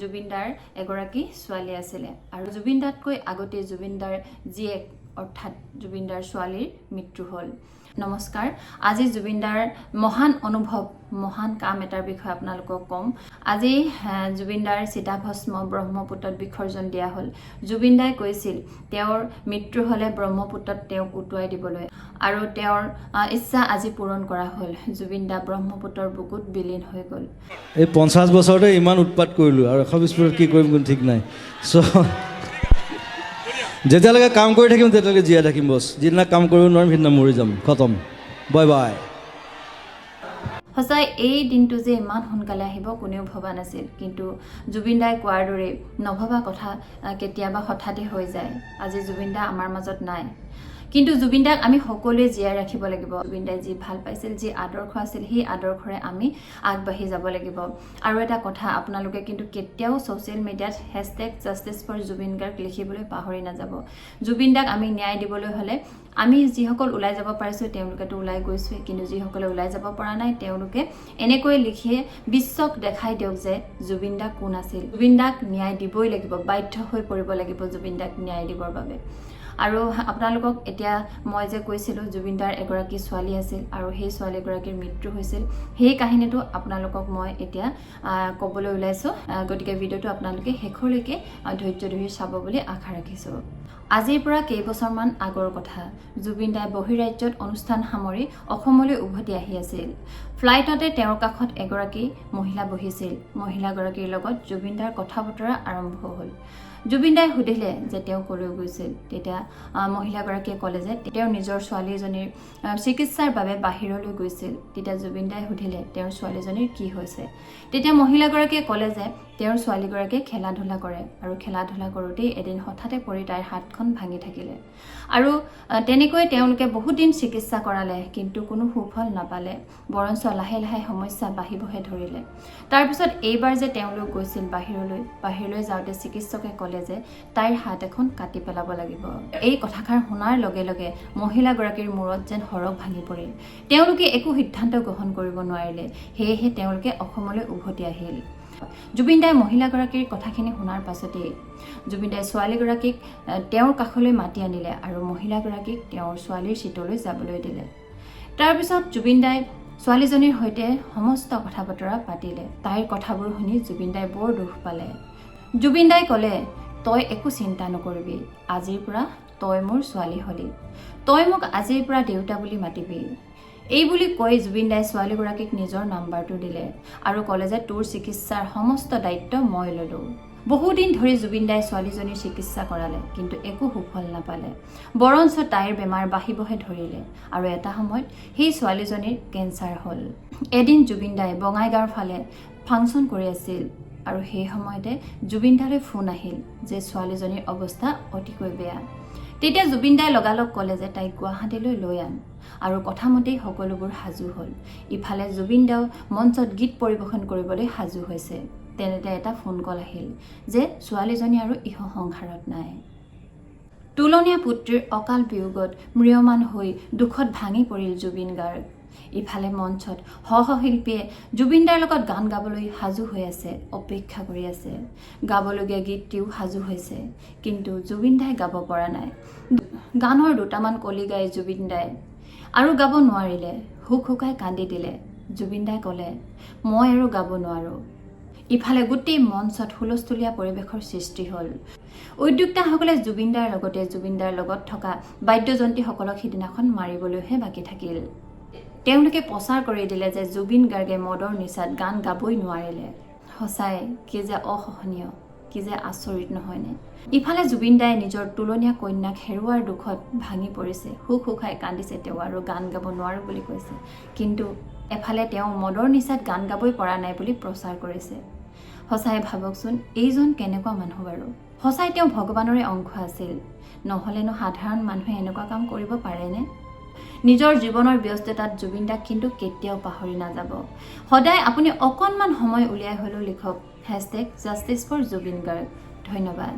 জুবিনদাৰ এগৰাকী ছোৱালী আছিলে আৰু জুবিনদাতকৈ আগতে জুবিনদাৰ জীয়েক অৰ্থাৎ জুবিনদাৰ ছোৱালীৰ মৃত্যু হ'ল। নমস্কাৰ, আজি জুবিনদাৰ মহান অনুভৱ মহান কাম এটাৰ বিষয়ে আপোনালোকক কম। আজি জুবিনদাৰ চিতাভস্ম ব্ৰহ্মপুত্ৰত বিসৰ্জন দিয়া হ'ল। জুবিনদাই কৈছিল তেওঁৰ মৃত্যু হ'লে ব্ৰহ্মপুত্ৰত তেওঁক উটুৱাই দিবলৈ, আৰু তেওঁৰ ইচ্ছা আজি পূৰণ কৰা হ'ল। জুবিনদা ব্ৰহ্মপুত্ৰৰ বুকুত বিলীন হৈ গ'ল। এই 50 বছৰতে ইমান উৎপাত কৰিলোঁ আৰু 120 বছৰত কি কৰিম কোনো ঠিক নাই। যেতিয়ালৈকে কাম কৰি থাকিম তেতিয়ালৈকে জীয়াই থাকিম বছ। যিদিনা কাম কৰিব নোৱাৰিম সেইদিনা মৰি যাম, খতম, বাই বাই। সঁচাই এই দিনটো যে ইমান সোনকালে আহিব কোনেও ভবা নাছিল, কিন্তু জুবিনদাই কোৱাৰ দৰে নভবা কথা কেতিয়াবা হঠাতে হৈ যায়। আজি জুবিনদা আমাৰ মাজত নাই, কিন্তু জুবিনদাক আমি সকলোৱে জীয়াই ৰাখিব লাগিব। জুবিনদাই যি ভাল পাইছিল, যি আদৰ্শ আছিল, সেই আদৰ্শৰে আমি আগবাঢ়ি যাব লাগিব। আৰু এটা কথা, আপোনালোকে কিন্তু কেতিয়াও ছ'চিয়েল মিডিয়াত #JusticeForJubin লিখিবলৈ পাহৰি নাযাব। জুবিনদাক আমি ন্যায় দিবলৈ হ'লে আমি যিসকল ওলাই যাব পাৰিছোঁ তেওঁলোকেতো ওলাই গৈছোৱে, কিন্তু যিসকলে ওলাই যাব পৰা নাই তেওঁলোকে এনেকৈ লিখিয়ে বিশ্বক দেখাই দিয়ক যে জুবিনদা কোন আছিল। জুবিনদাক ন্যায় দিবই লাগিব, বাধ্য হৈ পৰিব লাগিব জুবিনদাক ন্যায় দিবৰ বাবে। আৰু আপোনালোকক এতিয়া মই যে কৈছিলোঁ জুবিনদাৰ এগৰাকী ছোৱালী আছিল আৰু সেই ছোৱালীগৰাকীৰ মৃত্যু হৈছিল, সেই কাহিনীটো আপোনালোকক মই এতিয়া ক'বলৈ ওলাইছোঁ। গতিকে ভিডিঅ'টো আপোনালোকে শেষলৈকে ধৈৰ্য ধৰি চাব বুলি আশা ৰাখিছোঁ। আজিৰ পৰা কেইবছৰমান আগৰ কথা, জুবিনদাই বহিৰাজ্যত অনুষ্ঠান সামৰি অসমলৈ উভতি আহি আছিল। ফ্লাইটতে তেওঁৰ কাষত এগৰাকী মহিলা বহিছিল। মহিলাগৰাকীৰ লগত জুবিনদাৰ কথা বতৰা আৰম্ভ হ'ল। জুবিনদাই সুধিলে যে তেওঁ ক'লৈ গৈছিল। তেতিয়া মহিলাগৰাকীয়ে ক'লে যে তেওঁৰ নিজৰ ছোৱালীজনীৰ চিকিৎসাৰ বাবে বাহিৰলৈ গৈছিল। তেতিয়া জুবিনদাই সুধিলে তেওঁৰ ছোৱালীজনীৰ কি হৈছে। তেতিয়া মহিলাগৰাকীয়ে ক'লে যে তেওঁৰ ছোৱালীগৰাকীয়ে খেলা ধূলা কৰে আৰু খেলা ধূলা কৰোঁতেই এদিন হঠাতে পৰি তাইৰ হাতখন ভাঙি থাকিলে, আৰু তেনেকৈ তেওঁলোকে বহুত দিন চিকিৎসা কৰালে, কিন্তু কোনো সুফল নাপালে, বৰঞ্চ লাহে লাহে সমস্যা বাঢ়িবহে ধৰিলে। তাৰপিছত এইবাৰ যে তেওঁলোক গৈছিল বাহিৰলৈ যাওঁতে চিকিৎসকে ক'লে যে তাইৰ হাত এখন কাটি পেলাব লাগিব। এই কথাষাৰ শুনাৰ লগে লগে মহিলাগৰাকীৰ মূৰত যেন সৰগ ভাঙি পৰিল। তেওঁলোকে একো সিদ্ধান্ত গ্ৰহণ কৰিব নোৱাৰিলে, সেয়েহে তেওঁলোকে অসমলৈ উভতি আহিল। জুবিনদাই মহিলাগৰাকীৰ কথাখিনি শুনাৰ পাছতেই জুবিনদাই ছোৱালীগৰাকীক তেওঁৰ কাষলৈ মাতি আনিলে আৰু মহিলাগৰাকীক তেওঁৰ ছোৱালীৰ চিটলৈ যাবলৈ দিলে। তাৰপিছত জুবিনদাই ছোৱালীজনীৰ সৈতে সমস্ত কথা বতৰা পাতিলে। তাইৰ কথাবোৰ শুনি জুবিনদাই বৰ দুখ পালে। জুবিনদাই ক'লে, তই একো চিন্তা নকৰিবি, আজিৰ পৰা তই মোৰ ছোৱালী হলি, তই মোক আজিৰ পৰা দেউতা বুলি মাতিবি। এই বুলি কৈ জুবিনদাই ছোৱালীগৰাকীক নিজৰ নাম্বাৰটো দিলে আৰু ক'লে যে তোৰ চিকিৎসাৰ সমস্ত দায়িত্ব মই ল'লোঁ। বহুদিন ধৰি জুবিনদাই ছোৱালীজনীৰ চিকিৎসা কৰালে, কিন্তু একো সুফল নাপালে, বৰঞ্চ তাইৰ বেমাৰ বাঢ়িবহে ধৰিলে, আৰু এটা সময়ত সেই ছোৱালীজনীৰ কেঞ্চাৰ হ'ল। এদিন জুবিনদাই বঙাইগাঁৱৰ ফালে ফাংচন কৰি আছিল, আৰু সেই সময়তে জুবিনদালৈ ফোন আহিল যে ছোৱালীজনীৰ অৱস্থা অতিকৈ বেয়া। তেতিয়া জুবিনদাই লগালগ ক'লে যে তাইক গুৱাহাটীলৈ লৈ আন, আৰু কথামতেই সকলোবোৰ সাজু হ'ল। ইফালে জুবিনদাও মঞ্চত গীত পৰিৱেশন কৰিবলৈ সাজু হৈছে। তেনেতে এটা ফোন কল আহিল যে ছোৱালীজনী আৰু ইহ সংসাৰত নাই। তুলনীয়া পুত্ৰীৰ অকাল বিয়োগত ম্ৰিয়মান হৈ দুখত ভাঙি পৰিল জুবিন গাৰ্গ। ইফালে মঞ্চত সহশিল্পীয়ে জুবিনদাৰ লগত গান গাবলৈ সাজু হৈ আছে, অপেক্ষা কৰি আছে। গাবলগীয়া গীতটিও সাজু হৈছে, কিন্তু জুবিনদাই গাব পৰা নাই। গানৰ দুটামান কলি গাই জুবিনদাই আৰু গাব নোৱাৰিলে, হুকহুকাই কান্দি দিলে। জুবিনদাই ক'লে, মই আৰু গাব নোৱাৰোঁ। ইফালে গোটেই মঞ্চত হুলস্থুলীয়া পৰিৱেশৰ সৃষ্টি হ'ল। উদ্যোক্তাসকলে জুবিনদাৰ লগতে জুবিনদাৰ লগত থকা বাদ্যযন্ত্ৰীসকলক সিদিনাখন মাৰিবলৈহে বাকী থাকিল। তেওঁলোকে প্ৰচাৰ কৰি দিলে যে জুবিন গাৰ্গে মদৰ নিচাত গান গাবই নোৱাৰিলে। সঁচাই কি যে অসহনীয়, কি যে আচৰিত নহয়নে? ইফালে জুবিনদাই নিজৰ তুলনীয়া কন্যাক হেৰুৱাৰ দুখত ভাঙি পৰিছে, হুকহুকাই কান্দিছে তেওঁ আৰু গান গাব নোৱাৰোঁ বুলি কৈছে, কিন্তু এফালে তেওঁ মদৰ নিচাত গান গাবই পৰা নাই বুলি প্ৰচাৰ কৰিছে। সঁচাই ভাবকচোন, এইজন কেনেকুৱা মানুহ বাৰু? সঁচাই তেওঁ ভগৱানৰে অংশ আছিল, নহ'লেনো সাধাৰণ মানুহে এনেকুৱা কাম কৰিব পাৰেনে? নিজৰ জীৱনৰ ব্যস্ততাত জুবিনদাক কিন্তু কেতিয়াও পাহৰি নাযাব। সদায় আপুনি অকণমান সময় উলিয়াই হ'লেও লিখক #JusticeForJubin। ধন্যবাদ।